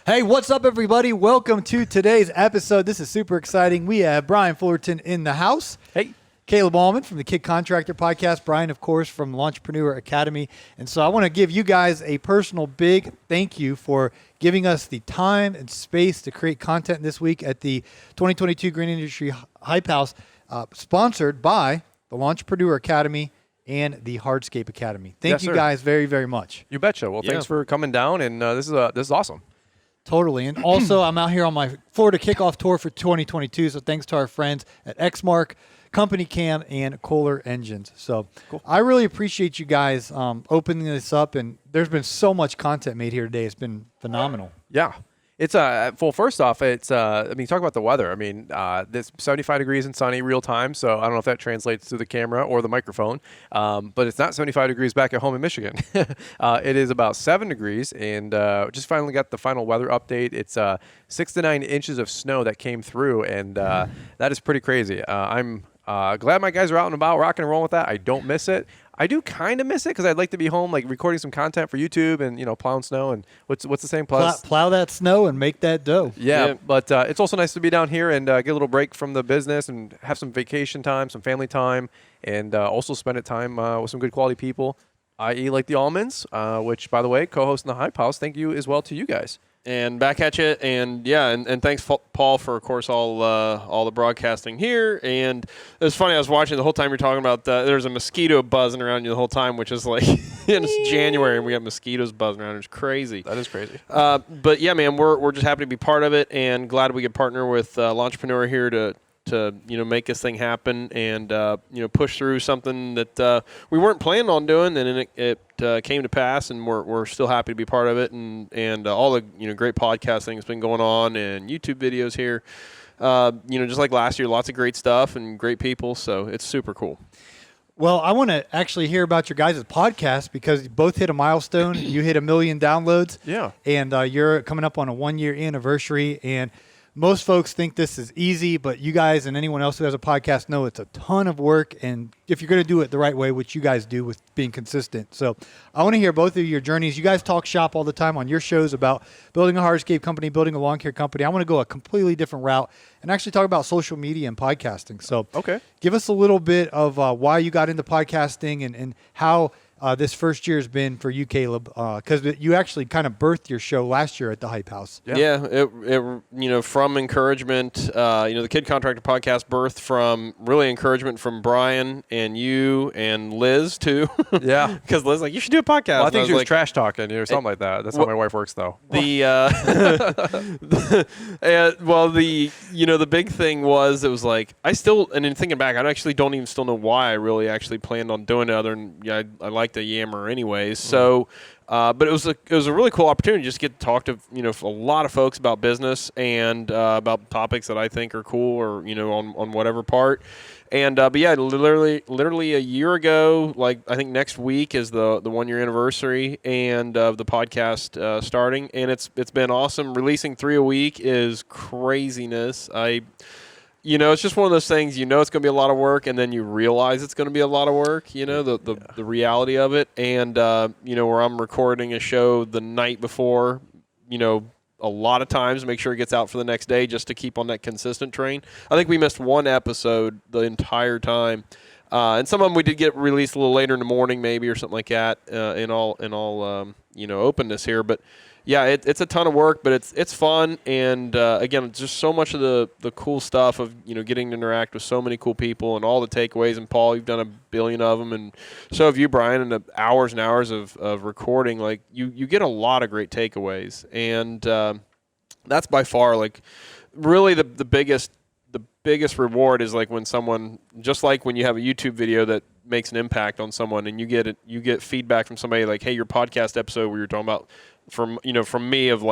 Hey, what's up, everybody? Welcome to today's episode. This is super exciting. We have Brian Fullerton in the house. Hey. Caleb Auman from the Kid Contractor Podcast. Brian, of course, from Launchpreneur Academy. And so I want to give you guys a personal big thank you for giving us the time and space to create content this week at the 2022 Green Industry Hype House, sponsored by the Launchpreneur Academy and the Hardscape Academy. Thank you guys very, very much. You betcha. Well, thanks for coming down, and this is awesome. Totally. And also, I'm out here on my Florida kickoff tour for 2022, so thanks to our friends at Exmark, Company Cam, and Kohler Engines. So cool. I really appreciate you guys opening this up, and there's been so much content made here today. It's been phenomenal. Yeah. It's well, first off, it's talk about the weather. I mean, it's 75 degrees and sunny real time, so I don't know if that translates to the camera or the microphone, but it's not 75 degrees back at home in Michigan. It is about 7 degrees, and just finally got the final weather update. It's 6 to 9 inches of snow that came through, and that is pretty crazy. I'm glad my guys are out and about, rocking and rolling with that. I don't miss it. I do kind of miss it because I'd like to be home, like recording some content for YouTube and plowing snow and what's the same plus plow that snow and make that dough. Yeah. But it's also nice to be down here and get a little break from the business and have some vacation time, some family time, and also spend it time with some good quality people, i.e. like the Aumans, which by the way, co-host in the Hype House. Thank you as well to you guys. And back at you, and and thanks, Paul, for, of course, all the broadcasting here. And it was funny, I was watching the whole time you're talking about there's a mosquito buzzing around you the whole time, which is like, it's January, and we got mosquitoes buzzing around. It's crazy. That is crazy. But, yeah, man, we're just happy to be part of it, and glad we could partner with Launchpreneur here to make this thing happen and push through something that we weren't planning on doing, and then it came to pass, and we're still happy to be part of it, and all the great podcasting that's been going on and YouTube videos here. Just like last year, lots of great stuff and great people, so it's super cool. Well, I want to actually hear about your guys' podcast because you both hit a milestone. You hit 1 million downloads. Yeah. And you're coming up on a 1-year anniversary, and most folks think this is easy, but you guys and anyone else who has a podcast know it's a ton of work, and if you're going to do it the right way, which you guys do with being consistent. So I want to hear both of your journeys. You guys talk shop all the time on your shows about building a hardscape company, building a lawn care company. I want to go a completely different route and actually talk about social media and podcasting. So give us a little bit of why you got into podcasting and how this first year has been for you, Caleb, because you actually kind of birthed your show last year at the Hype House. Yeah, it from encouragement, the Kid Contractor Podcast birthed from really encouragement from Brian and you and Liz too. Yeah, because Liz you should do a podcast. Well, I think she was trash talking or something like that. That's how my wife works, though. The big thing was it was like I still, and in thinking back, I actually don't even still know why I really actually planned on doing it, other than I like to yammer anyways. So, but it was a really cool opportunity just to get to talk to a lot of folks about business and about topics that I think are cool or on whatever part. And but yeah, literally a year ago, like I think next week is the 1-year anniversary and of the podcast starting, and it's been awesome. Releasing 3 a week is craziness. It's just one of those things, it's going to be a lot of work, and then you realize it's going to be a lot of work, the reality of it. And, where I'm recording a show the night before, a lot of times make sure it gets out for the next day just to keep on that consistent train. I think we missed one episode the entire time. And some of them we did get released a little later in the morning maybe or something like that in all openness here. But yeah, it's a ton of work, but it's fun, and again, just so much of the cool stuff of getting to interact with so many cool people and all the takeaways. And Paul, you've done a billion of them, and so have you, Brian. And the hours and hours of recording, like you get a lot of great takeaways, and that's by far really the biggest reward is when someone, just like when you have a YouTube video that makes an impact on someone, and you get feedback from somebody like, hey, your podcast episode where you're talking about. From me of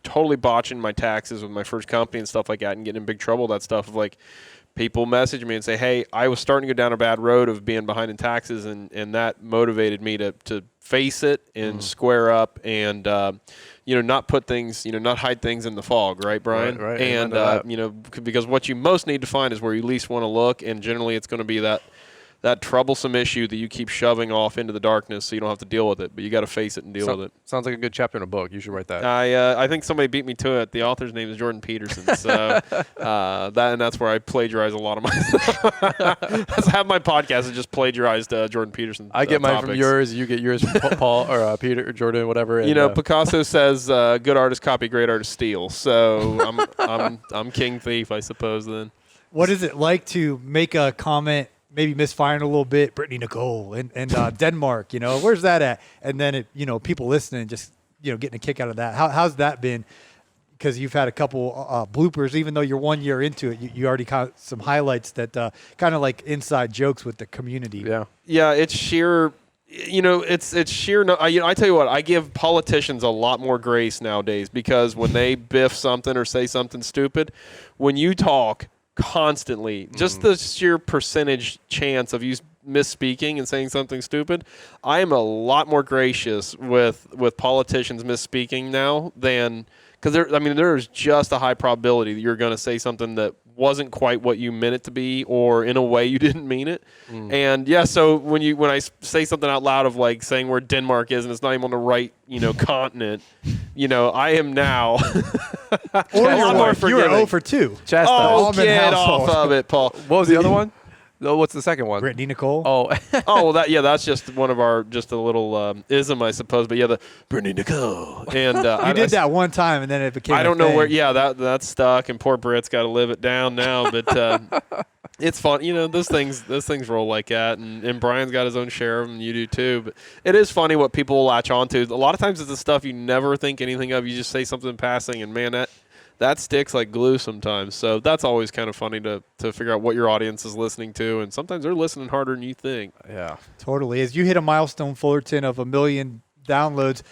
totally botching my taxes with my first company and stuff like that and getting in big trouble, that stuff of people message me and say, hey, I was starting to go down a bad road of being behind in taxes, and that motivated me to face it and square up and not put things, not hide things in the fog, right, Brian? Right. And because what you most need to find is where you least want to look, and generally it's going to be that that troublesome issue that you keep shoving off into the darkness so you don't have to deal with it, but you got to face it and deal with it. Sounds like a good chapter in a book. You should write that. I think somebody beat me to it. The author's name is Jordan Peterson. So that's where I plagiarize a lot of my stuff. That's half my podcast is just plagiarized Jordan Peterson. I get mine topics. from yours. You get yours from Paul or Peter or Jordan, whatever. And, Picasso says good artist copy, great artist steal. So I'm king thief, I suppose. Then What is it like to make a comment, maybe misfiring a little bit, Brittany Nicole and Denmark, where's that at? And then people listening, just getting a kick out of that. How's that been? Because you've had a couple bloopers, even though you're 1 year into it, you already got some highlights that kind of like inside jokes with the community. Yeah, it's sheer. It's sheer. I tell you what, I give politicians a lot more grace nowadays because when they biff something or say something stupid, when you talk constantly, just the sheer percentage chance of you misspeaking and saying something stupid, I am a lot more gracious with politicians misspeaking now than. Because there's just a high probability that you're going to say something that wasn't quite what you meant it to be, or in a way you didn't mean it. And so when I say something out loud of like saying where Denmark is and it's not even on the right continent, I am now Or a lot more you're forgiving. 0 for 2. Chastise. Oh, Auman get household. off of it, Paul. What was the other one? Oh, what's the second one? Brittany Nicole. Oh, Oh, well, that's just one of our, just a little ism, I suppose. But yeah, the Brittany Nicole. And you did that one time, and then it became. I don't know where. Yeah, that's stuck, and poor Britt's got to live it down now. But it's fun, Those things roll like that, and Brian's got his own share of them. And you do too. But it is funny what people will latch onto. A lot of times it's the stuff you never think anything of. You just say something in passing, and man, that sticks like glue sometimes. So that's always kind of funny to figure out what your audience is listening to, and sometimes they're listening harder than you think. yeah. Totally. As you hit a milestone, Fullerton, of 1 million downloads.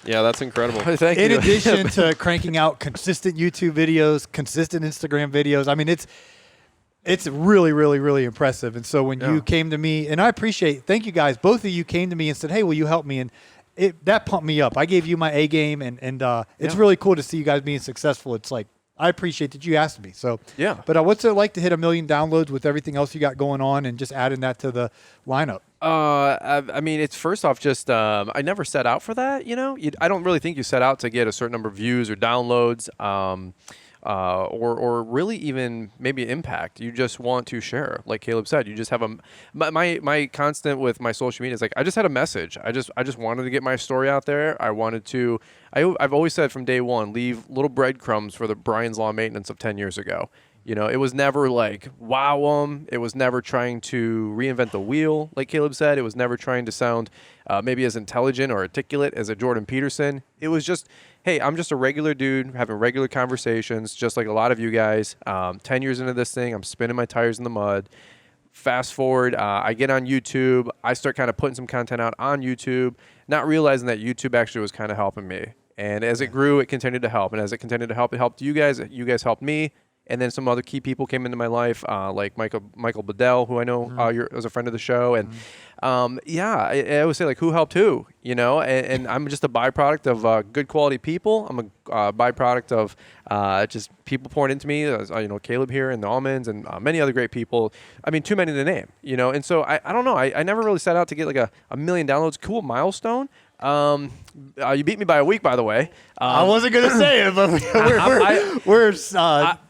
Yeah, that's incredible. Thank In you. addition to cranking out consistent YouTube videos, consistent Instagram videos, I mean, it's really, really, really impressive. And so when you came to me, and I appreciate, thank you guys, both of you came to me and said, hey, will you help me? And that pumped me up. I gave you my A game, and it's really cool to see you guys being successful. It's like, I appreciate that you asked me. So Yeah. But what's it like to hit 1 million downloads with everything else you got going on and just adding that to the lineup? I mean, it's first off just I never set out for that. I don't really think you set out to get a certain number of views or downloads. Or really even maybe impact. You just want to share, like Caleb said. You just have my constant with my social media is like I just had a message. I just wanted to get my story out there. I wanted to. I've always said from day one, leave little breadcrumbs for the Brian's Lawn Maintenance of 10 years ago. It was never like wow them. It was never trying to reinvent the wheel, like Caleb said. It was never trying to sound maybe as intelligent or articulate as a Jordan Peterson. It was just, hey, I'm just a regular dude having regular conversations, just like a lot of you guys. 10 years into this thing, I'm spinning my tires in the mud. Fast forward, I get on YouTube. I start kind of putting some content out on YouTube, not realizing that YouTube actually was kind of helping me. And as it grew, it continued to help. And as it continued to help, it helped you guys. You guys helped me. And then some other key people came into my life, like Michael Bedell, who I know was a friend of the show. And I always say, like, who helped who, and I'm just a byproduct of good quality people. I'm a byproduct of just people pouring into me, Caleb here and the Aumans and many other great people. I mean, too many to name, And so I don't know. I never really set out to get like a 1 million downloads. Cool milestone. You beat me by a week, by the way. I wasn't going to say it, but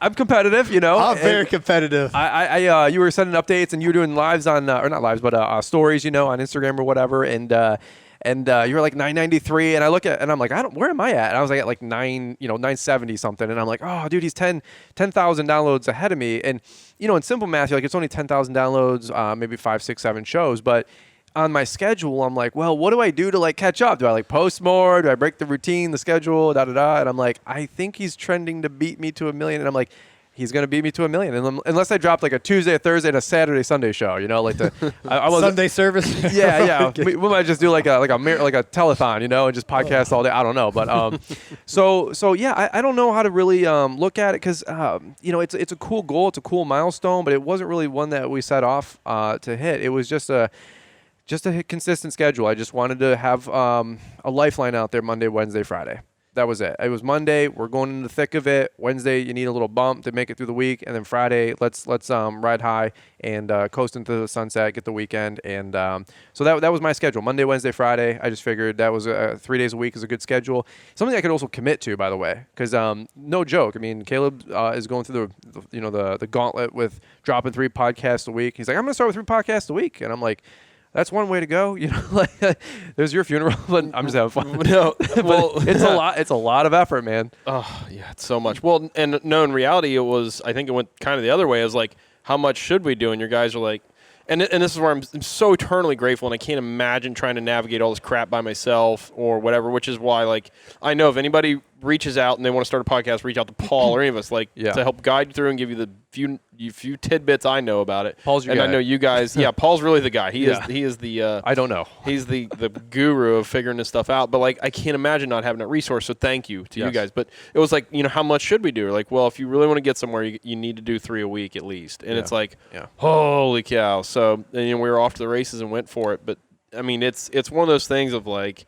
I'm competitive, I'm very competitive. You were sending updates and you were doing lives on, or not lives, but stories, on Instagram or whatever. And you were like 993, and I look at, and I'm like, where am I at? And I was like at like 970 something, and I'm like, oh, dude, he's 10,000 downloads ahead of me. And in simple math, you're like, it's only 10,000 downloads, maybe 5, 6, 7 shows, but on my schedule, I'm like, well, what do I do to like catch up? Do I like post more? Do I break the routine, the schedule, And I'm like, I think he's trending to beat me to 1 million. And I'm like, he's going to beat me to 1 million. And unless I dropped like a Tuesday, a Thursday, and a Saturday, Sunday show, like the I Sunday service. Yeah. We might just do like a telethon, and just podcast all day. I don't know, but so yeah, I don't know how to really look at it because it's a cool goal, it's a cool milestone, but it wasn't really one that we set off to hit. It was just a consistent schedule. I just wanted to have a lifeline out there Monday, Wednesday, Friday. that was it. It was Monday. We're going in the thick of it. Wednesday, you need a little bump to make it through the week, and then Friday, let's ride high and coast into the sunset, get the weekend, and so that was my schedule. Monday, Wednesday, Friday. I just figured that was 3 days a week is a good schedule. Something I could also commit to, by the way, because no joke. I mean, Caleb is going through the gauntlet with dropping 3 podcasts a week. He's like, I'm going to start with 3 podcasts a week, and I'm like, that's one way to go, like there's your funeral, but I'm just having fun. No, well, it's a lot of effort, man. Oh yeah, it's so much. Well, and no, in reality, I think it went kind of the other way. It was like, how much should we do? And your guys are like, and this is where I'm so eternally grateful, and I can't imagine trying to navigate all this crap by myself or whatever, which is why, like, I know if anybody reaches out and they want to start a podcast, reach out to Paul or any of us, like, to help guide you through and give you the few tidbits I know about it. Paul's your guy. And I know you guys, Paul's really the guy. He is the I don't know. He's the guru of figuring this stuff out. But, like, I can't imagine not having that resource, so thank you to you guys. But it was like, how much should we do? Like, well, if you really want to get somewhere, you need to do 3 a week at least. And it's like, holy cow. So, and, we were off to the races and went for it. But, I mean, it's one of those things of, like,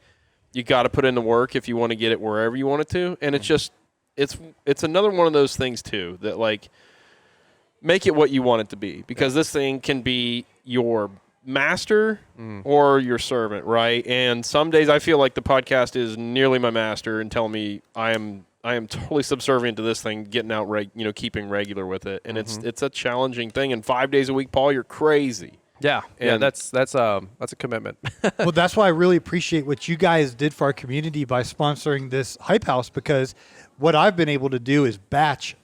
you got to put in the work if you want to get it wherever you want it to. And it's just, it's another one of those things, too, that, like, make it what you want it to be, because this thing can be your master or your servant, right? And some days I feel like the podcast is nearly my master and telling me I am totally subservient to this thing, getting out, keeping regular with it. And it's a challenging thing. And 5 days a week, Paul, you're crazy. Yeah, that's a commitment. Well, that's why I really appreciate what you guys did for our community by sponsoring this Hype House, because what I've been able to do is batch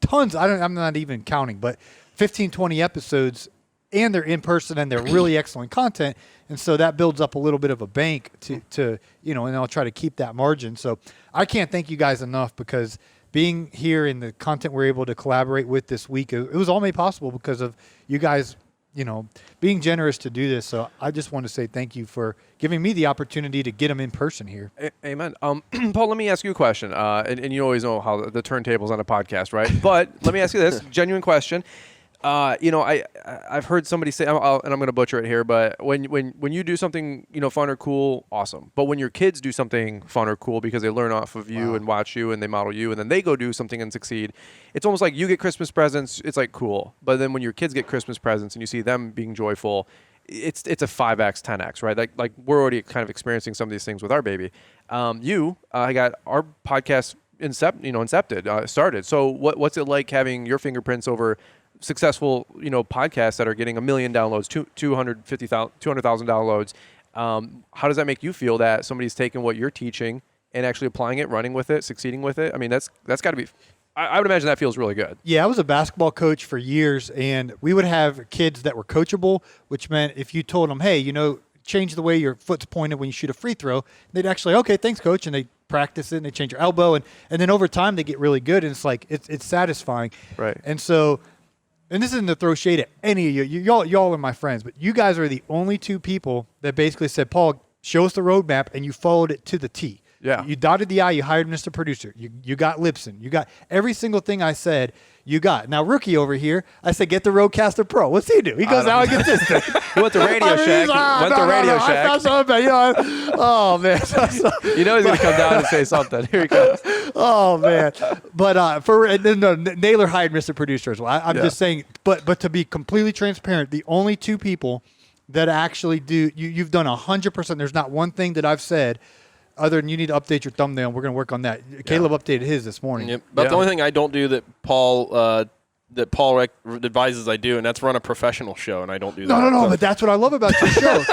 tons. I'm not even counting, but 15, 20 episodes, and they're in person and they're really excellent content. And so that builds up a little bit of a bank to and I'll try to keep that margin. So I can't thank you guys enough, because being here and the content we're able to collaborate with this week, it was all made possible because of you guys, being generous to do this. So I just want to say thank you for giving me the opportunity to get them in person here. Amen. Paul, let me ask you a question. And you always know how the turntable's on a podcast, right? But let me ask you this genuine question. I've heard somebody say, and I'm going to butcher it here, but when you do something, fun or cool, awesome. But when your kids do something fun or cool because they learn off of you and watch you and they model you, and then they go do something and succeed, it's almost like you get Christmas presents. It's like cool. But then when your kids get Christmas presents and you see them being joyful, it's a 5x, 10x, right? Like we're already kind of experiencing some of these things with our baby. I got our podcast incepted, started. So what's it like having your fingerprints over successful, podcasts that are getting 1 million downloads, 200,000 downloads? How does that make you feel that somebody's taking what you're teaching and actually applying it, running with it, succeeding with it? I mean, that's got to be, I would imagine that feels really good. Yeah, I was a basketball coach for years, and we would have kids that were coachable, which meant if you told them, hey, change the way your foot's pointed when you shoot a free throw, they'd actually, okay, thanks, coach, and they practice it and they change your elbow, and then over time they get really good, and it's like it's satisfying. Right. And so, and this isn't to throw shade at any of you. Y'all are my friends, but you guys are the only 2 people that basically said, Paul, show us the roadmap, and you followed it to the T. Yeah. You dotted the I, you hired Mr. Producer. You got Lipson. You got every single thing I said, you got. Now, Rookie over here, I said, get the Rodecaster Pro. What's he do? He goes out and gets this thing. He went to Radio Shack. Oh, man. He's going to come down and say something. Here he comes. Oh, man. But Naylor hired Mr. Producer as well. I'm just saying, but to be completely transparent, the only 2 people that actually do, you've done 100%. There's not one thing that I've said other than you need to update your thumbnail. We're going to work on that. Caleb updated his this morning. Yep. But the only thing I don't do that Paul advises I do, and that's run a professional show, and I don't do that. No, but that's what I love about your show.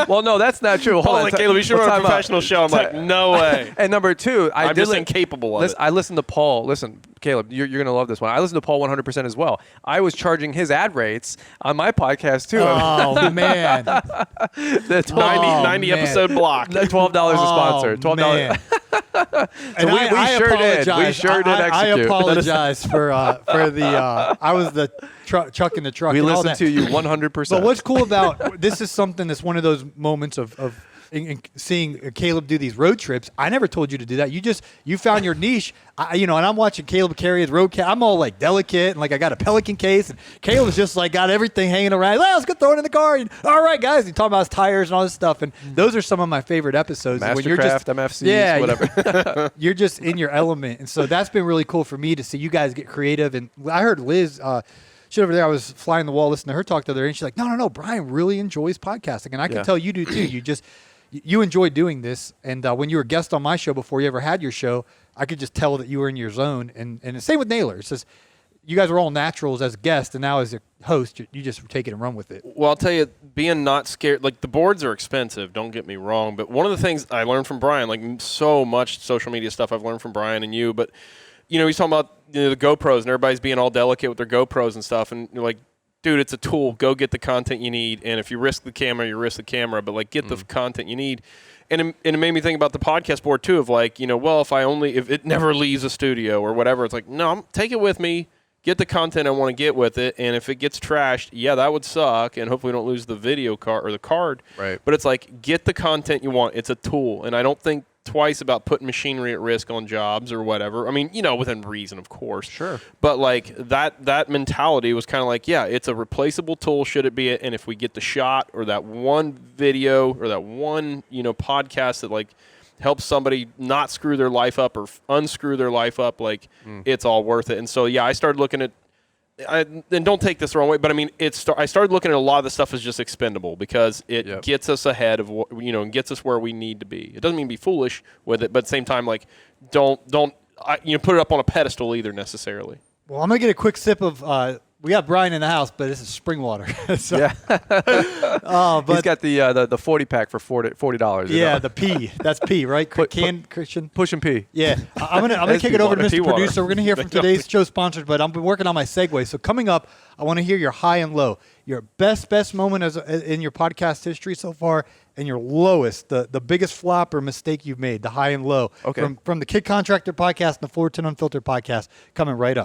Well, no, that's not true. Hold on, Caleb, you should run a professional show. I'm like, no way. And number 2, I'm just incapable of it. I listened to Paul. Listen, Caleb, you're going to love this one. I listened to Paul 100% as well. I was charging his ad rates on my podcast, too. Oh, man. The 90 episode block. $12 a sponsor. $12. Man. So we sure did. We sure did execute. I apologize for the I was the chuck in the truck. We and all listened that. to you 100%. But what's cool about this is something that's one of those moments of in seeing Caleb do these road trips. I never told you to do that. You found your niche. And I'm watching Caleb carry his road. I'm all like delicate and like I got a Pelican case, and Caleb's just like got everything hanging around. Well, let's go throw it in the car. And, all right, guys. He's talking about his tires and all this stuff. And those are some of my favorite episodes. Mastercraft, when you're just, MFCs, whatever. You're just in your element, and so that's been really cool for me to see you guys get creative. And I heard Liz. She over there, I was flying the wall listening to her talk the other day, and she's like, no, Brian really enjoys podcasting. And I can tell you do too. You enjoy doing this. And when you were a guest on my show before you ever had your show, I could just tell that you were in your zone. And the same with Naylor. It's just you guys were all naturals as guests, and now as a host, you just take it and run with it. Well, I'll tell you, being not scared, like the boards are expensive, don't get me wrong. But one of the things I learned from Brian, like so much social media stuff I've learned from Brian and you, but he's talking about the GoPros and everybody's being all delicate with their GoPros and stuff. And you're like, dude, it's a tool. Go get the content you need. And if you risk the camera, you risk the camera. But like, get the content you need. And it made me think about the podcast board too. Of like, well, if it never leaves a studio or whatever, it's like, no, take it with me. Get the content I want to get with it. And if it gets trashed, yeah, that would suck. And hopefully we don't lose the video card or the card. Right. But it's like, get the content you want. It's a tool. And I don't think twice about putting machinery at risk on jobs or whatever. I mean, within reason, of course. Sure. But like that mentality was kind of like, yeah, it's a replaceable tool. Should it be? And if we get the shot or that one video or that one, podcast that like helps somebody not screw their life up or unscrew their life up, like it's all worth it. And so, yeah, I started looking at, and don't take this the wrong way, but I mean, I started looking at a lot of the stuff as just expendable because it gets us ahead of what, and gets us where we need to be. It doesn't mean be foolish with it, but at the same time, like, don't put it up on a pedestal either necessarily. Well, I'm going to get a quick sip of, we got Brian in the house, but this is spring water. So, yeah. but he's got the 40 pack for $40. Yeah, the P. That's P, right? Christian. Push and P. Yeah. I'm gonna kick it over to Mr. Producer. We're gonna hear from today's show sponsors, but I've been working on my segue. So coming up, I want to hear your high and low, your best moment in your podcast history so far, and your lowest, the biggest flop or mistake you've made, the high and low. Okay. From the Kid Contractor Podcast and the Fullerton Unfiltered Podcast, coming right up.